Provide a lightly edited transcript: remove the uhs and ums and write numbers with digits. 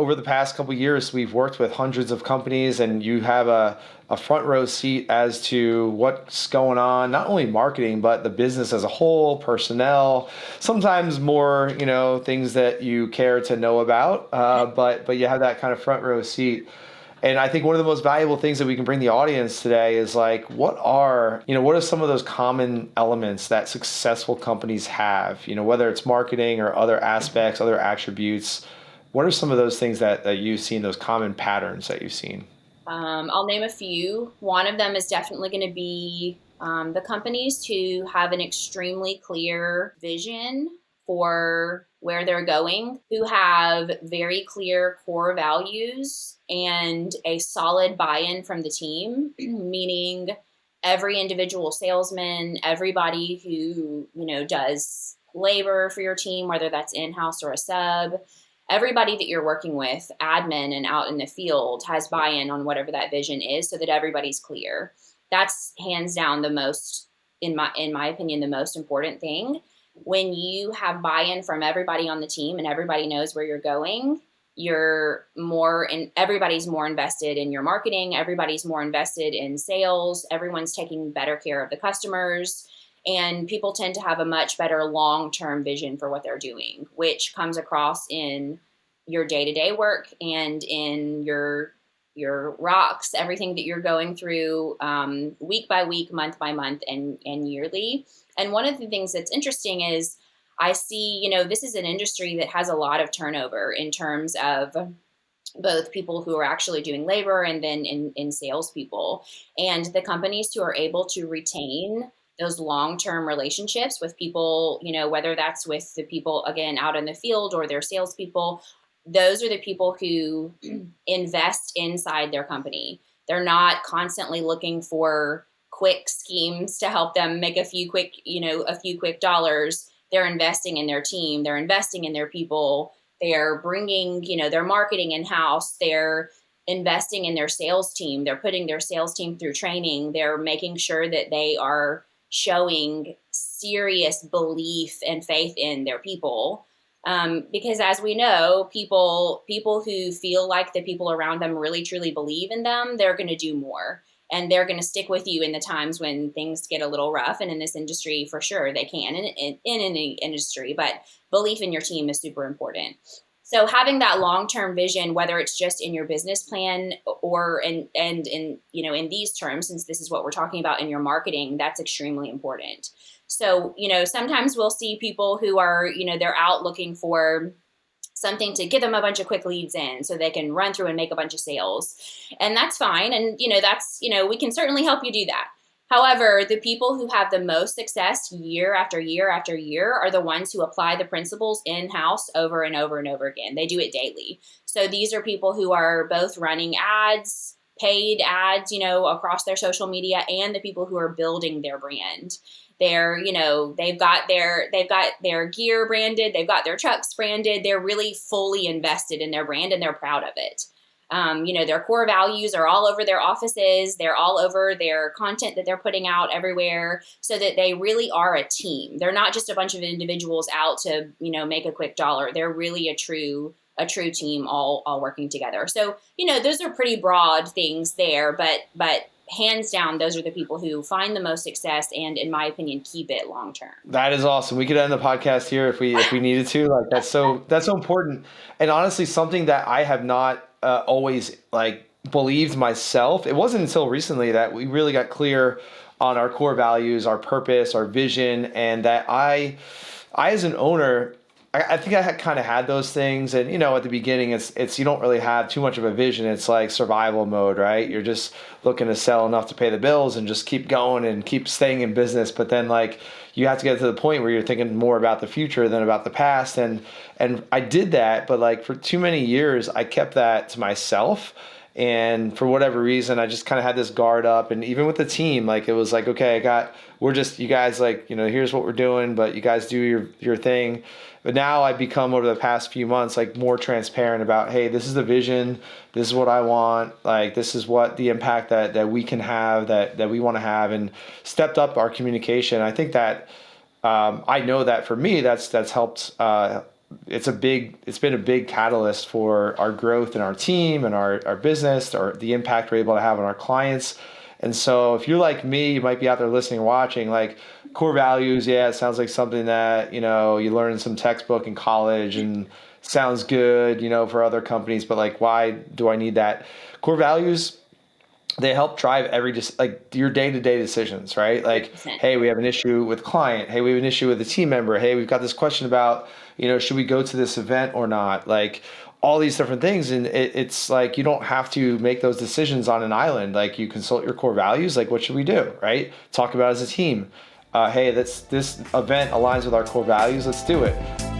over the past couple of years, we've worked with hundreds of companies, and you have a front row seat as to what's going on, not only marketing, but the business as a whole, personnel, sometimes more, things that you care to know about. But you have that kind of front row seat. And I think one of the most valuable things that we can bring the audience today is like, what are some of those common elements that successful companies have, whether it's marketing or other aspects, other attributes. What are some of those things that you've seen, those common patterns that you've seen? I'll name a few. One of them is definitely going to be the companies who have an extremely clear vision for where they're going, who have very clear core values and a solid buy-in from the team, meaning every individual salesman, everybody who, does labor for your team, whether that's in-house or a sub, everybody that you're working with, admin and out in the field, has buy-in on whatever that vision is so that everybody's clear. That's hands down the most, in my opinion, the most important thing. When you have buy-in from everybody on the team and everybody knows where you're going, everybody's more invested in your marketing, everybody's more invested in sales, everyone's taking better care of the customers, and people tend to have a much better long-term vision for what they're doing, which comes across in your day-to-day work and in your rocks, everything that you're going through week by week, month by month, and yearly. And one of the things that's interesting is I see, this is an industry that has a lot of turnover in terms of both people who are actually doing labor and then in salespeople. And the companies who are able to retain those long-term relationships with people, whether that's with the people, again, out in the field or their salespeople, those are the people who invest inside their company. They're not constantly looking for quick schemes to help them make a few quick dollars. They're investing in their team. They're investing in their people. They're bringing, their marketing in-house. They're investing in their sales team. They're putting their sales team through training. They're making sure that they are showing serious belief and faith in their people. Because as we know, people who feel like the people around them really truly believe in them, they're going to do more. And they're going to stick with you in the times when things get a little rough. And in this industry, for sure, they can in any industry. But belief in your team is super important. So having that long-term vision, whether it's just in your business plan or in these terms, since this is what we're talking about in your marketing, that's extremely important. So, sometimes we'll see people who are, they're out looking for something to give them a bunch of quick leads in so they can run through and make a bunch of sales. And that's fine. And, we can certainly help you do that. However, the people who have the most success year after year after year are the ones who apply the principles in-house over and over and over again. They do it daily. So these are people who are both running ads, paid ads, across their social media, and the people who are building their brand. They're, they've got their gear branded, they've got their trucks branded. They're really fully invested in their brand and they're proud of it. Their core values are all over their offices. They're all over their content that they're putting out everywhere so that they really are a team. They're not just a bunch of individuals out to, make a quick dollar. They're really a true team all working together. So, those are pretty broad things there, but hands down, those are the people who find the most success and, in my opinion, keep it long term. That is awesome. We could end the podcast here if we needed to. Like that's so important. And honestly, something that I have not always believed myself. It wasn't until recently that we really got clear on our core values, our purpose, our vision, and that I as an owner, I think I had kind of had those things. And, at the beginning, it's you don't really have too much of a vision. It's like survival mode, right? You're just looking to sell enough to pay the bills and just keep going and keep staying in business. But then you have to get to the point where you're thinking more about the future than about the past. And I did that, but for too many years, I kept that to myself. And for whatever reason, I just kind of had this guard up. And even with the team, it was okay, you guys here's what we're doing, but you guys do your thing. But now I've become, over the past few months, more transparent about, hey, this is the vision. This is what I want. This is what the impact that we can have, that we want to have, and stepped up our communication. I think that I know that for me, that's helped it's been a big catalyst for our growth and our team and our business, or the impact we're able to have on our clients. And so if you're like me, you might be out there listening and watching, like core values. Yeah, it sounds like something that, you learn in some textbook in college and sounds good, for other companies, but like, why do I need that? Core values, they help drive just like your day-to-day decisions, right? Like, 100%. hey, we have an issue with client. Hey, we have an issue with a team member. Hey, we've got this question about, should we go to this event or not? Like all these different things. And it's like, you don't have to make those decisions on an island. Like you consult your core values. Like, what should we do? Right? Talk about it as a team. Hey, this event aligns with our core values. Let's do it.